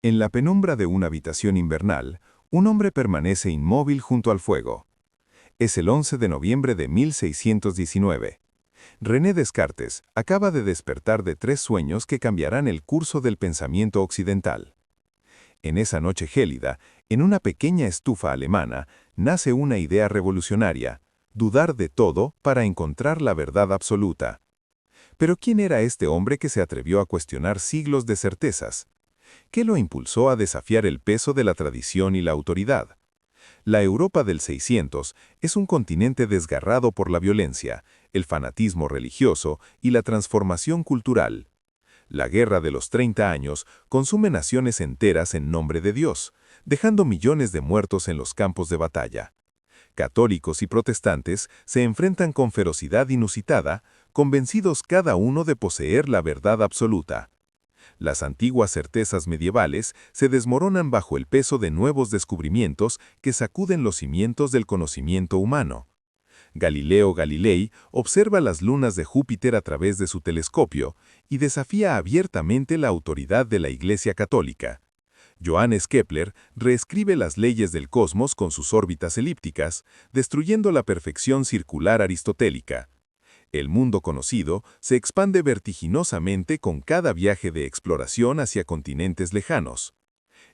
En la penumbra de una habitación invernal, un hombre permanece inmóvil junto al fuego. Es el 11 de noviembre de 1619. René Descartes acaba de despertar de 3 sueños que cambiarán el curso del pensamiento occidental. En esa noche gélida, en una pequeña estufa alemana, nace una idea revolucionaria: dudar de todo para encontrar la verdad absoluta. Pero ¿quién era este hombre que se atrevió a cuestionar siglos de certezas? ¿Qué lo impulsó a desafiar el peso de la tradición y la autoridad? La Europa del 600 es un continente desgarrado por la violencia, el fanatismo religioso y la transformación cultural. La Guerra de los 30 años consume naciones enteras en nombre de Dios, dejando millones de muertos en los campos de batalla. Católicos y protestantes se enfrentan con ferocidad inusitada, convencidos cada uno de poseer la verdad absoluta. Las antiguas certezas medievales se desmoronan bajo el peso de nuevos descubrimientos que sacuden los cimientos del conocimiento humano. Galileo Galilei observa las lunas de Júpiter a través de su telescopio y desafía abiertamente la autoridad de la Iglesia Católica. Johannes Kepler reescribe las leyes del cosmos con sus órbitas elípticas, destruyendo la perfección circular aristotélica. El mundo conocido se expande vertiginosamente con cada viaje de exploración hacia continentes lejanos.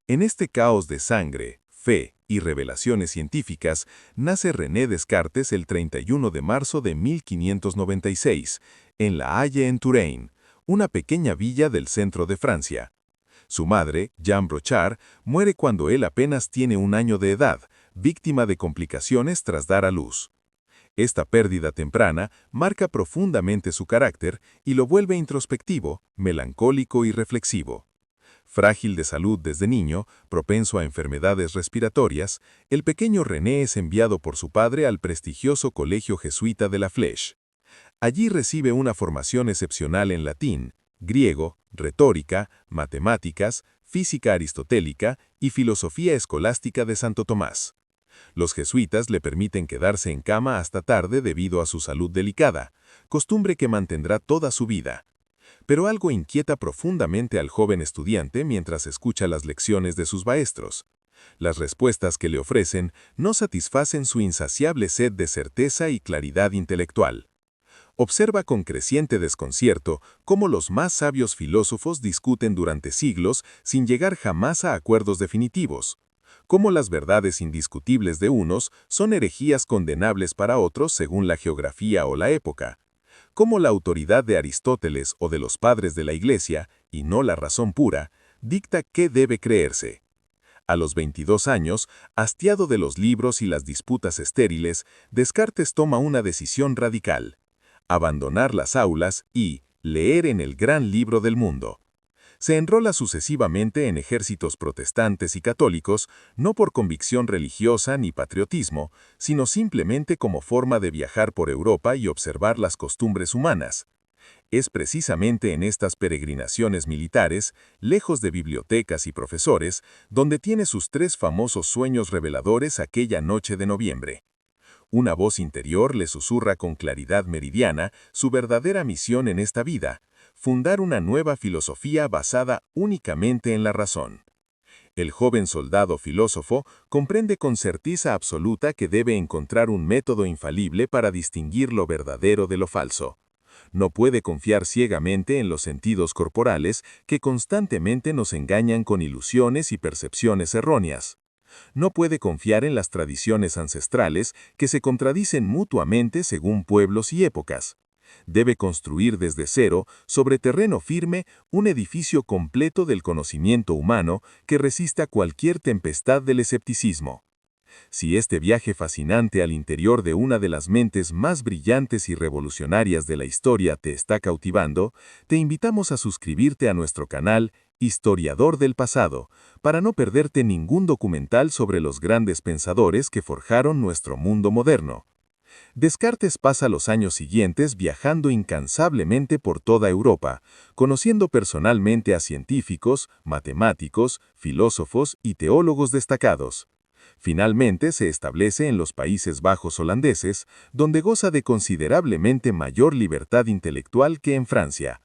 En este caos de sangre, fe y revelaciones científicas, nace René Descartes el 31 de marzo de 1596, en La Haye-en-Touraine, una pequeña villa del centro de Francia. Su madre, Jeanne Brochard, muere cuando él apenas tiene 1 año de edad, víctima de complicaciones tras dar a luz. Esta pérdida temprana marca profundamente su carácter y lo vuelve introspectivo, melancólico y reflexivo. Frágil de salud desde niño, propenso a enfermedades respiratorias, el pequeño René es enviado por su padre al prestigioso colegio jesuita de La Flèche. Allí recibe una formación excepcional en latín, griego, retórica, matemáticas, física aristotélica y filosofía escolástica de Santo Tomás. Los jesuitas le permiten quedarse en cama hasta tarde debido a su salud delicada, costumbre que mantendrá toda su vida. Pero algo inquieta profundamente al joven estudiante mientras escucha las lecciones de sus maestros. Las respuestas que le ofrecen no satisfacen su insaciable sed de certeza y claridad intelectual. Observa con creciente desconcierto cómo los más sabios filósofos discuten durante siglos sin llegar jamás a acuerdos definitivos. Cómo las verdades indiscutibles de unos son herejías condenables para otros según la geografía o la época. Cómo la autoridad de Aristóteles o de los padres de la Iglesia, y no la razón pura, dicta qué debe creerse. A los 22 años, hastiado de los libros y las disputas estériles, Descartes toma una decisión radical: abandonar las aulas y leer en el gran libro del mundo. Se enrola sucesivamente en ejércitos protestantes y católicos, no por convicción religiosa ni patriotismo, sino simplemente como forma de viajar por Europa y observar las costumbres humanas. Es precisamente en estas peregrinaciones militares, lejos de bibliotecas y profesores, donde tiene sus 3 famosos sueños reveladores aquella noche de noviembre. Una voz interior le susurra con claridad meridiana su verdadera misión en esta vida: fundar una nueva filosofía basada únicamente en la razón. El joven soldado filósofo comprende con certeza absoluta que debe encontrar un método infalible para distinguir lo verdadero de lo falso. No puede confiar ciegamente en los sentidos corporales que constantemente nos engañan con ilusiones y percepciones erróneas. No puede confiar en las tradiciones ancestrales que se contradicen mutuamente según pueblos y épocas. Debe construir desde cero, sobre terreno firme, un edificio completo del conocimiento humano que resista cualquier tempestad del escepticismo. Si este viaje fascinante al interior de una de las mentes más brillantes y revolucionarias de la historia te está cautivando, te invitamos a suscribirte a nuestro canal Historiador del Pasado, para no perderte ningún documental sobre los grandes pensadores que forjaron nuestro mundo moderno. Descartes pasa los años siguientes viajando incansablemente por toda Europa, conociendo personalmente a científicos, matemáticos, filósofos y teólogos destacados. Finalmente se establece en los Países Bajos holandeses, donde goza de considerablemente mayor libertad intelectual que en Francia.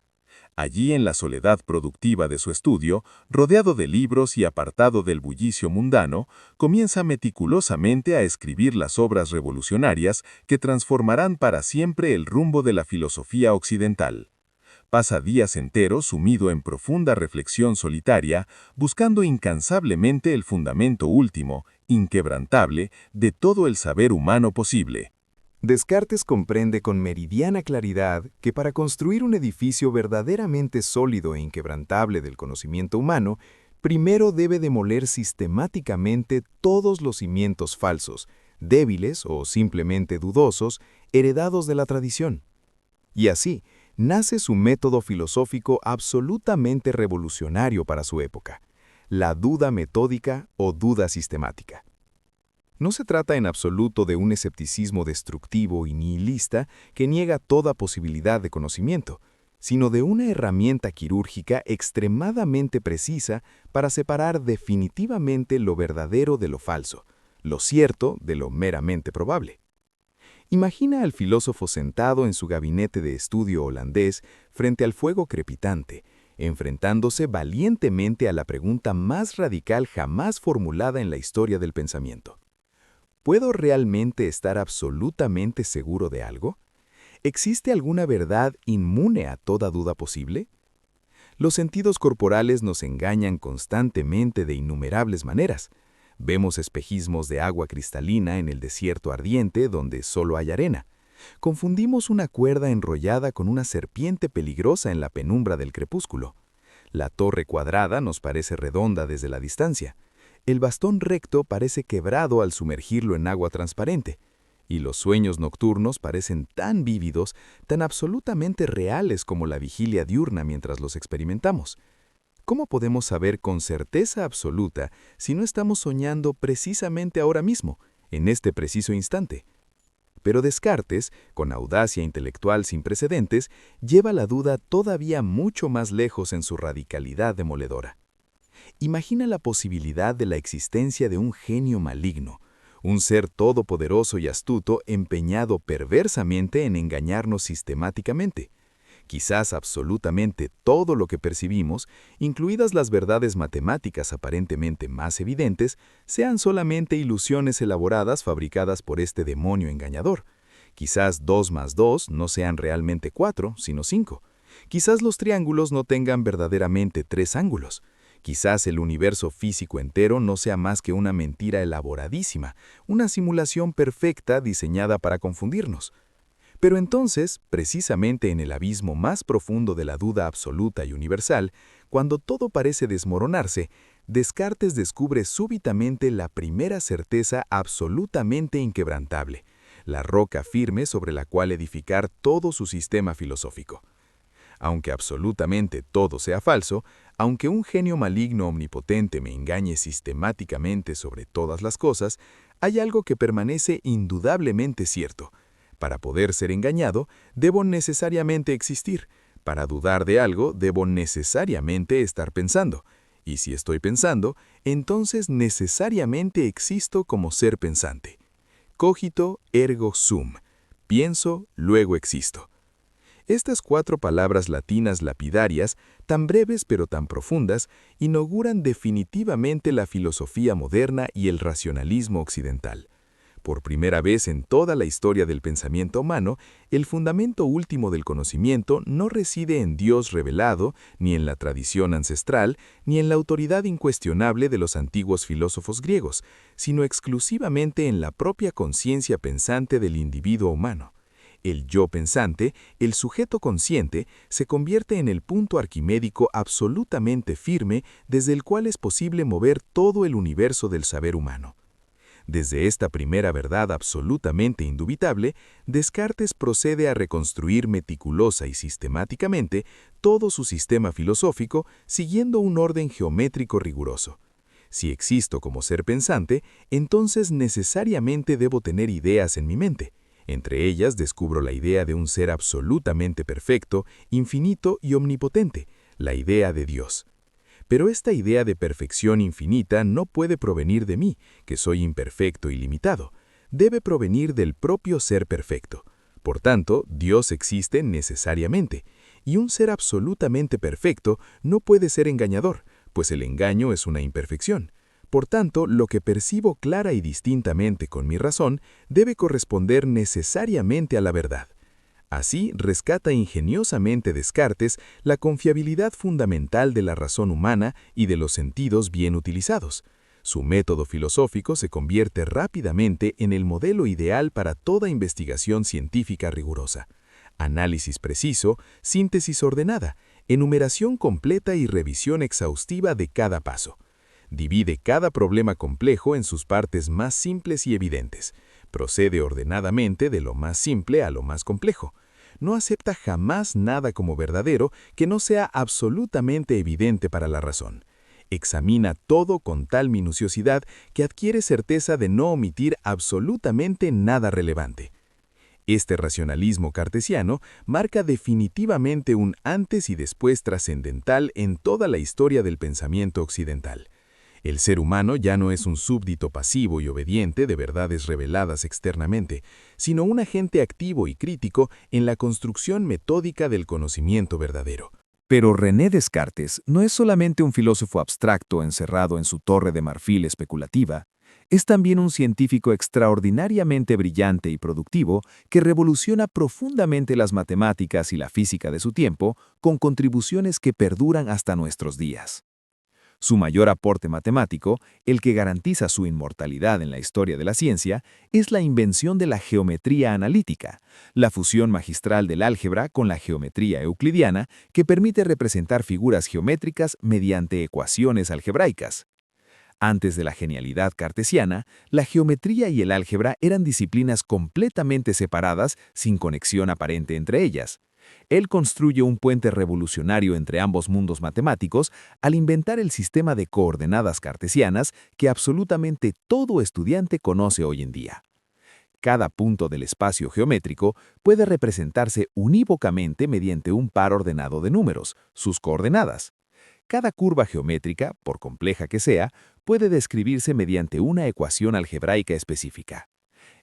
Allí, en la soledad productiva de su estudio, rodeado de libros y apartado del bullicio mundano, comienza meticulosamente a escribir las obras revolucionarias que transformarán para siempre el rumbo de la filosofía occidental. Pasa días enteros sumido en profunda reflexión solitaria, buscando incansablemente el fundamento último, inquebrantable, de todo el saber humano posible. Descartes comprende con meridiana claridad que para construir un edificio verdaderamente sólido e inquebrantable del conocimiento humano, primero debe demoler sistemáticamente todos los cimientos falsos, débiles o simplemente dudosos, heredados de la tradición. Y así, nace su método filosófico absolutamente revolucionario para su época, la duda metódica o duda sistemática. No se trata en absoluto de un escepticismo destructivo y nihilista que niega toda posibilidad de conocimiento, sino de una herramienta quirúrgica extremadamente precisa para separar definitivamente lo verdadero de lo falso, lo cierto de lo meramente probable. Imagina al filósofo sentado en su gabinete de estudio holandés frente al fuego crepitante, enfrentándose valientemente a la pregunta más radical jamás formulada en la historia del pensamiento. ¿Puedo realmente estar absolutamente seguro de algo? ¿Existe alguna verdad inmune a toda duda posible? Los sentidos corporales nos engañan constantemente de innumerables maneras. Vemos espejismos de agua cristalina en el desierto ardiente donde solo hay arena. Confundimos una cuerda enrollada con una serpiente peligrosa en la penumbra del crepúsculo. La torre cuadrada nos parece redonda desde la distancia. El bastón recto parece quebrado al sumergirlo en agua transparente, y los sueños nocturnos parecen tan vívidos, tan absolutamente reales como la vigilia diurna mientras los experimentamos. ¿Cómo podemos saber con certeza absoluta si no estamos soñando precisamente ahora mismo, en este preciso instante? Pero Descartes, con audacia intelectual sin precedentes, lleva la duda todavía mucho más lejos en su radicalidad demoledora. Imagina la posibilidad de la existencia de un genio maligno, un ser todopoderoso y astuto empeñado perversamente en engañarnos sistemáticamente. Quizás absolutamente todo lo que percibimos, incluidas las verdades matemáticas aparentemente más evidentes, sean solamente ilusiones elaboradas fabricadas por este demonio engañador. Quizás 2 más 2 no sean realmente 4, sino 5. Quizás los triángulos no tengan verdaderamente 3 ángulos. Quizás el universo físico entero no sea más que una mentira elaboradísima, una simulación perfecta diseñada para confundirnos. Pero entonces, precisamente en el abismo más profundo de la duda absoluta y universal, cuando todo parece desmoronarse, Descartes descubre súbitamente la primera certeza absolutamente inquebrantable, la roca firme sobre la cual edificar todo su sistema filosófico. Aunque absolutamente todo sea falso, aunque un genio maligno omnipotente me engañe sistemáticamente sobre todas las cosas, hay algo que permanece indudablemente cierto. Para poder ser engañado, debo necesariamente existir. Para dudar de algo, debo necesariamente estar pensando. Y si estoy pensando, entonces necesariamente existo como ser pensante. Cogito ergo sum. Pienso, luego existo. Estas 4 palabras latinas lapidarias, tan breves pero tan profundas, inauguran definitivamente la filosofía moderna y el racionalismo occidental. Por primera vez en toda la historia del pensamiento humano, el fundamento último del conocimiento no reside en Dios revelado, ni en la tradición ancestral, ni en la autoridad incuestionable de los antiguos filósofos griegos, sino exclusivamente en la propia conciencia pensante del individuo humano. El yo pensante, el sujeto consciente, se convierte en el punto arquimédico absolutamente firme desde el cual es posible mover todo el universo del saber humano. Desde esta primera verdad absolutamente indubitable, Descartes procede a reconstruir meticulosa y sistemáticamente todo su sistema filosófico siguiendo un orden geométrico riguroso. Si existo como ser pensante, entonces necesariamente debo tener ideas en mi mente. Entre ellas descubro la idea de un ser absolutamente perfecto, infinito y omnipotente, la idea de Dios. Pero esta idea de perfección infinita no puede provenir de mí, que soy imperfecto y limitado. Debe provenir del propio ser perfecto. Por tanto, Dios existe necesariamente, Y un ser absolutamente perfecto no puede ser engañador, pues el engaño es una imperfección. Por tanto, lo que percibo clara y distintamente con mi razón debe corresponder necesariamente a la verdad. Así rescata ingeniosamente Descartes la confiabilidad fundamental de la razón humana y de los sentidos bien utilizados. Su método filosófico se convierte rápidamente en el modelo ideal para toda investigación científica rigurosa. Análisis preciso, síntesis ordenada, enumeración completa y revisión exhaustiva de cada paso. Divide cada problema complejo en sus partes más simples y evidentes. Procede ordenadamente de lo más simple a lo más complejo. No acepta jamás nada como verdadero que no sea absolutamente evidente para la razón. Examina todo con tal minuciosidad que adquiere certeza de no omitir absolutamente nada relevante. Este racionalismo cartesiano marca definitivamente un antes y después trascendental en toda la historia del pensamiento occidental. El ser humano ya no es un súbdito pasivo y obediente de verdades reveladas externamente, sino un agente activo y crítico en la construcción metódica del conocimiento verdadero. Pero René Descartes no es solamente un filósofo abstracto encerrado en su torre de marfil especulativa, es también un científico extraordinariamente brillante y productivo que revoluciona profundamente las matemáticas y la física de su tiempo con contribuciones que perduran hasta nuestros días. Su mayor aporte matemático, el que garantiza su inmortalidad en la historia de la ciencia, es la invención de la geometría analítica, la fusión magistral del álgebra con la geometría euclidiana que permite representar figuras geométricas mediante ecuaciones algebraicas. Antes de la genialidad cartesiana, la geometría y el álgebra eran disciplinas completamente separadas sin conexión aparente entre ellas. Él construye un puente revolucionario entre ambos mundos matemáticos al inventar el sistema de coordenadas cartesianas que absolutamente todo estudiante conoce hoy en día. Cada punto del espacio geométrico puede representarse unívocamente mediante un par ordenado de números, sus coordenadas. Cada curva geométrica, por compleja que sea, puede describirse mediante una ecuación algebraica específica.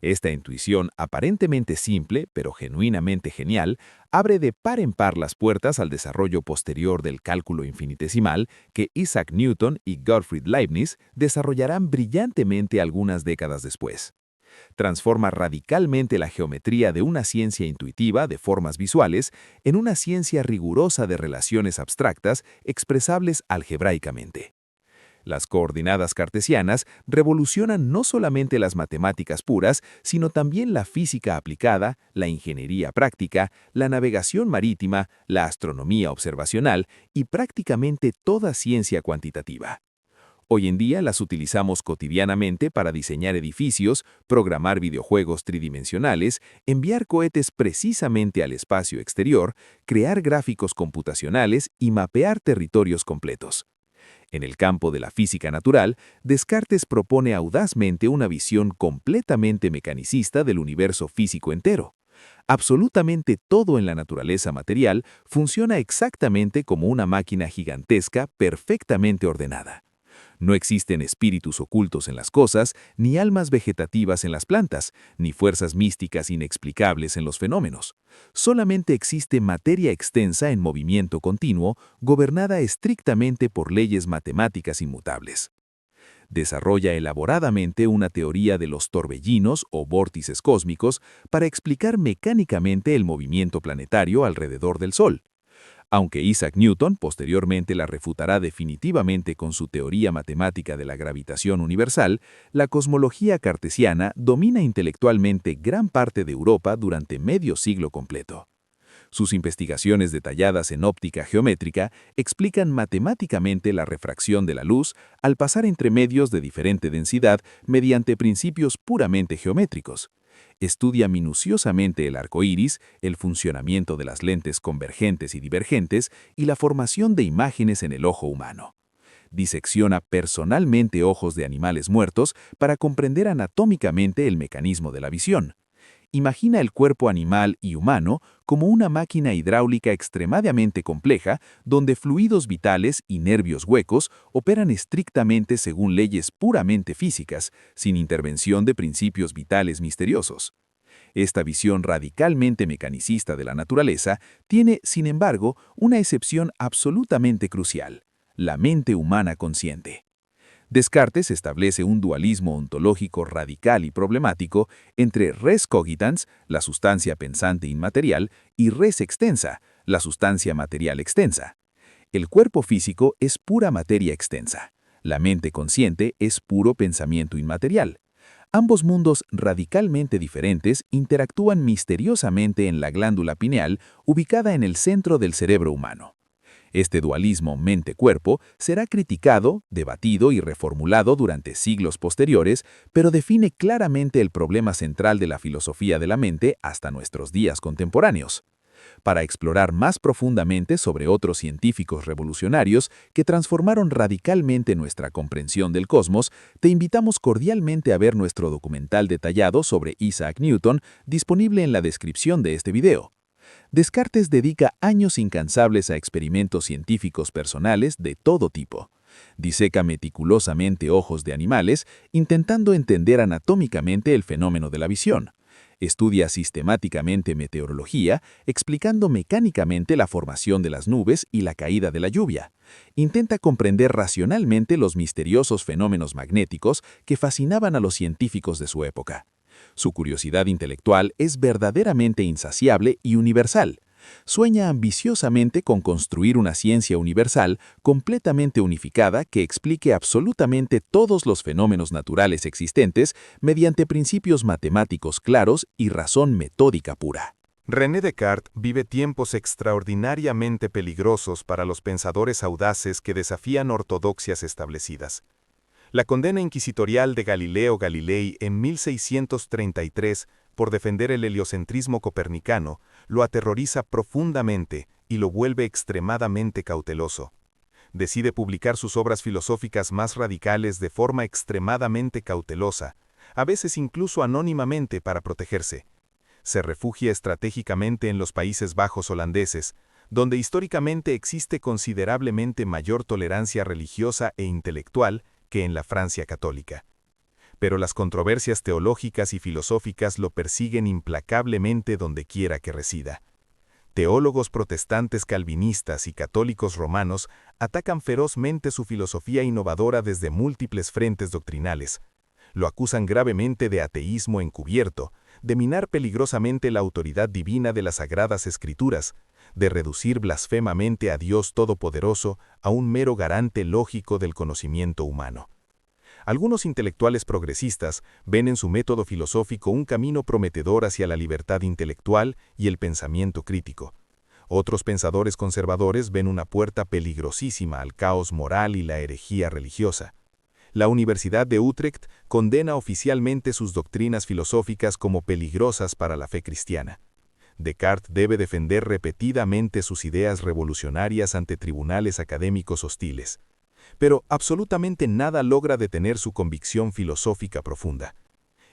Esta intuición, aparentemente simple, pero genuinamente genial, abre de par en par las puertas al desarrollo posterior del cálculo infinitesimal que Isaac Newton y Gottfried Leibniz desarrollarán brillantemente algunas décadas después. Transforma radicalmente la geometría de una ciencia intuitiva de formas visuales en una ciencia rigurosa de relaciones abstractas expresables algebraicamente. Las coordenadas cartesianas revolucionan no solamente las matemáticas puras, sino también la física aplicada, la ingeniería práctica, la navegación marítima, la astronomía observacional y prácticamente toda ciencia cuantitativa. Hoy en día las utilizamos cotidianamente para diseñar edificios, programar videojuegos tridimensionales, enviar cohetes precisamente al espacio exterior, crear gráficos computacionales y mapear territorios completos. En el campo de la física natural, Descartes propone audazmente una visión completamente mecanicista del universo físico entero. Absolutamente todo en la naturaleza material funciona exactamente como una máquina gigantesca perfectamente ordenada. No existen espíritus ocultos en las cosas, ni almas vegetativas en las plantas, ni fuerzas místicas inexplicables en los fenómenos. Solamente existe materia extensa en movimiento continuo, gobernada estrictamente por leyes matemáticas inmutables. Desarrolla elaboradamente una teoría de los torbellinos o vórtices cósmicos para explicar mecánicamente el movimiento planetario alrededor del Sol. Aunque Isaac Newton posteriormente la refutará definitivamente con su teoría matemática de la gravitación universal, la cosmología cartesiana domina intelectualmente gran parte de Europa durante medio siglo completo. Sus investigaciones detalladas en óptica geométrica explican matemáticamente la refracción de la luz al pasar entre medios de diferente densidad mediante principios puramente geométricos. Estudia minuciosamente el arco iris, el funcionamiento de las lentes convergentes y divergentes y la formación de imágenes en el ojo humano. Disecciona personalmente ojos de animales muertos para comprender anatómicamente el mecanismo de la visión. Imagina el cuerpo animal y humano como una máquina hidráulica extremadamente compleja donde fluidos vitales y nervios huecos operan estrictamente según leyes puramente físicas, sin intervención de principios vitales misteriosos. Esta visión radicalmente mecanicista de la naturaleza tiene, sin embargo, una excepción absolutamente crucial: la mente humana consciente. Descartes establece un dualismo ontológico radical y problemático entre res cogitans, la sustancia pensante inmaterial, y res extensa, la sustancia material extensa. El cuerpo físico es pura materia extensa. La mente consciente es puro pensamiento inmaterial. Ambos mundos radicalmente diferentes interactúan misteriosamente en la glándula pineal ubicada en el centro del cerebro humano. Este dualismo mente-cuerpo será criticado, debatido y reformulado durante siglos posteriores, pero define claramente el problema central de la filosofía de la mente hasta nuestros días contemporáneos. Para explorar más profundamente sobre otros científicos revolucionarios que transformaron radicalmente nuestra comprensión del cosmos, te invitamos cordialmente a ver nuestro documental detallado sobre Isaac Newton, disponible en la descripción de este video. Descartes dedica años incansables a experimentos científicos personales de todo tipo. Diseca meticulosamente ojos de animales, intentando entender anatómicamente el fenómeno de la visión. Estudia sistemáticamente meteorología, explicando mecánicamente la formación de las nubes y la caída de la lluvia. Intenta comprender racionalmente los misteriosos fenómenos magnéticos que fascinaban a los científicos de su época. Su curiosidad intelectual es verdaderamente insaciable y universal. Sueña ambiciosamente con construir una ciencia universal completamente unificada que explique absolutamente todos los fenómenos naturales existentes mediante principios matemáticos claros y razón metódica pura. René Descartes vive tiempos extraordinariamente peligrosos para los pensadores audaces que desafían ortodoxias establecidas. La condena inquisitorial de Galileo Galilei en 1633 por defender el heliocentrismo copernicano lo aterroriza profundamente y lo vuelve extremadamente cauteloso. Decide publicar sus obras filosóficas más radicales de forma extremadamente cautelosa, a veces incluso anónimamente para protegerse. Se refugia estratégicamente en los Países Bajos holandeses, donde históricamente existe considerablemente mayor tolerancia religiosa e intelectual que en la Francia católica. Pero las controversias teológicas y filosóficas lo persiguen implacablemente donde quiera que resida. Teólogos protestantes calvinistas y católicos romanos atacan ferozmente su filosofía innovadora desde múltiples frentes doctrinales. Lo acusan gravemente de ateísmo encubierto, de minar peligrosamente la autoridad divina de las Sagradas Escrituras, de reducir blasfemamente a Dios Todopoderoso a un mero garante lógico del conocimiento humano. Algunos intelectuales progresistas ven en su método filosófico un camino prometedor hacia la libertad intelectual y el pensamiento crítico. Otros pensadores conservadores ven una puerta peligrosísima al caos moral y la herejía religiosa. La Universidad de Utrecht condena oficialmente sus doctrinas filosóficas como peligrosas para la fe cristiana. Descartes debe defender repetidamente sus ideas revolucionarias ante tribunales académicos hostiles. Pero absolutamente nada logra detener su convicción filosófica profunda.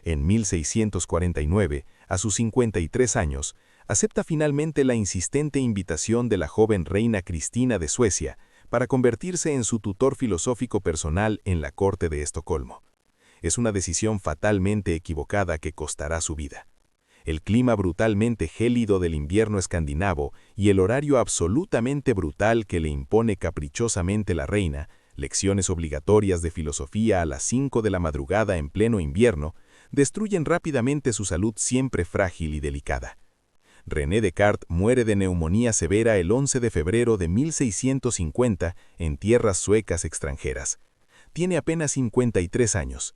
En 1649, a sus 53 años, acepta finalmente la insistente invitación de la joven reina Cristina de Suecia para convertirse en su tutor filosófico personal en la corte de Estocolmo. Es una decisión fatalmente equivocada que costará su vida. El clima brutalmente gélido del invierno escandinavo y el horario absolutamente brutal que le impone caprichosamente la reina, lecciones obligatorias de filosofía a las 5 de la madrugada en pleno invierno, destruyen rápidamente su salud siempre frágil y delicada. René Descartes muere de neumonía severa el 11 de febrero de 1650 en tierras suecas extranjeras. Tiene apenas 53 años.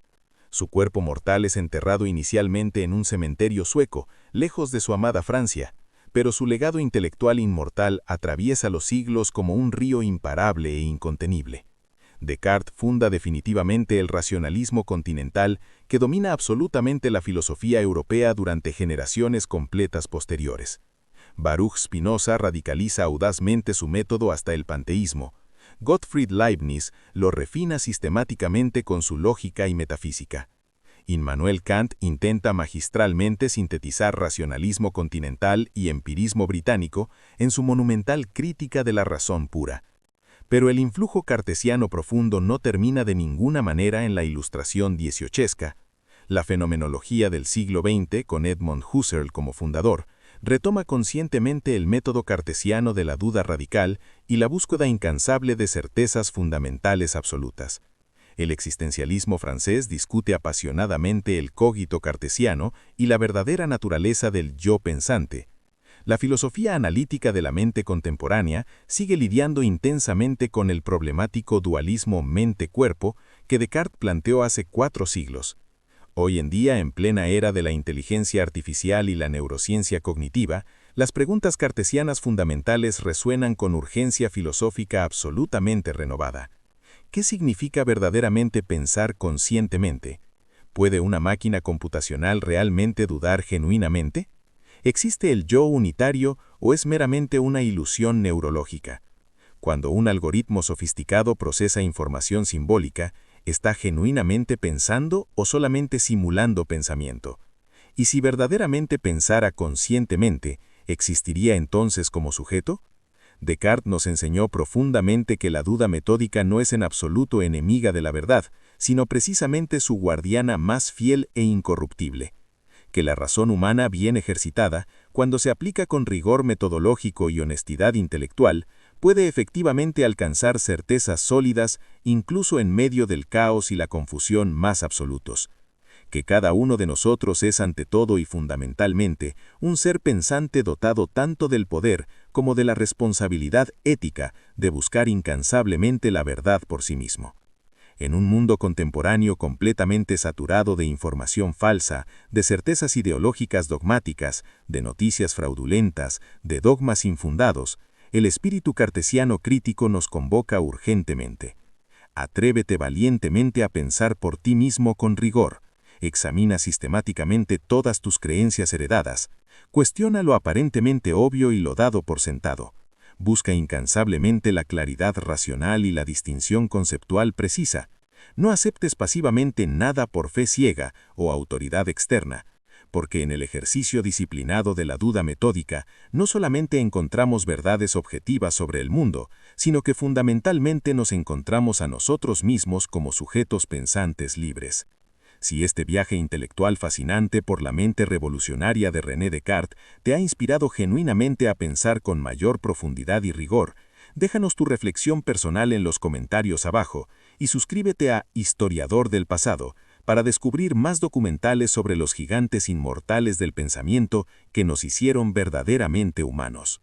Su cuerpo mortal es enterrado inicialmente en un cementerio sueco, lejos de su amada Francia, pero su legado intelectual inmortal atraviesa los siglos como un río imparable e incontenible. Descartes funda definitivamente el racionalismo continental que domina absolutamente la filosofía europea durante generaciones completas posteriores. Baruch Spinoza radicaliza audazmente su método hasta el panteísmo. Gottfried Leibniz lo refina sistemáticamente con su lógica y metafísica. Immanuel Kant intenta magistralmente sintetizar racionalismo continental y empirismo británico en su monumental Crítica de la razón pura. Pero el influjo cartesiano profundo no termina de ninguna manera en la Ilustración dieciochesca. La fenomenología del siglo XX, con Edmund Husserl como fundador, retoma conscientemente el método cartesiano de la duda radical y la búsqueda incansable de certezas fundamentales absolutas. El existencialismo francés discute apasionadamente el cogito cartesiano y la verdadera naturaleza del yo pensante. La filosofía analítica de la mente contemporánea sigue lidiando intensamente con el problemático dualismo mente-cuerpo que Descartes planteó hace 4 siglos. Hoy en día, en plena era de la inteligencia artificial y la neurociencia cognitiva, las preguntas cartesianas fundamentales resuenan con urgencia filosófica absolutamente renovada. ¿Qué significa verdaderamente pensar conscientemente? ¿Puede una máquina computacional realmente dudar genuinamente? ¿Existe el yo unitario o es meramente una ilusión neurológica? Cuando un algoritmo sofisticado procesa información simbólica, ¿está genuinamente pensando o solamente simulando pensamiento? Y si verdaderamente pensara conscientemente, ¿existiría entonces como sujeto? Descartes nos enseñó profundamente que la duda metódica no es en absoluto enemiga de la verdad, sino precisamente su guardiana más fiel e incorruptible. Que la razón humana bien ejercitada, cuando se aplica con rigor metodológico y honestidad intelectual, puede efectivamente alcanzar certezas sólidas incluso en medio del caos y la confusión más absolutos. Que cada uno de nosotros es ante todo y fundamentalmente un ser pensante dotado tanto del poder como de la responsabilidad ética de buscar incansablemente la verdad por sí mismo. En un mundo contemporáneo completamente saturado de información falsa, de certezas ideológicas dogmáticas, de noticias fraudulentas, de dogmas infundados, el espíritu cartesiano crítico nos convoca urgentemente. Atrévete valientemente a pensar por ti mismo con rigor. Examina sistemáticamente todas tus creencias heredadas. Cuestiona lo aparentemente obvio y lo dado por sentado. Busca incansablemente la claridad racional y la distinción conceptual precisa. No aceptes pasivamente nada por fe ciega o autoridad externa, porque en el ejercicio disciplinado de la duda metódica no solamente encontramos verdades objetivas sobre el mundo, sino que fundamentalmente nos encontramos a nosotros mismos como sujetos pensantes libres. Si este viaje intelectual fascinante por la mente revolucionaria de René Descartes te ha inspirado genuinamente a pensar con mayor profundidad y rigor, déjanos tu reflexión personal en los comentarios abajo y suscríbete a Historiador del Pasado para descubrir más documentales sobre los gigantes inmortales del pensamiento que nos hicieron verdaderamente humanos.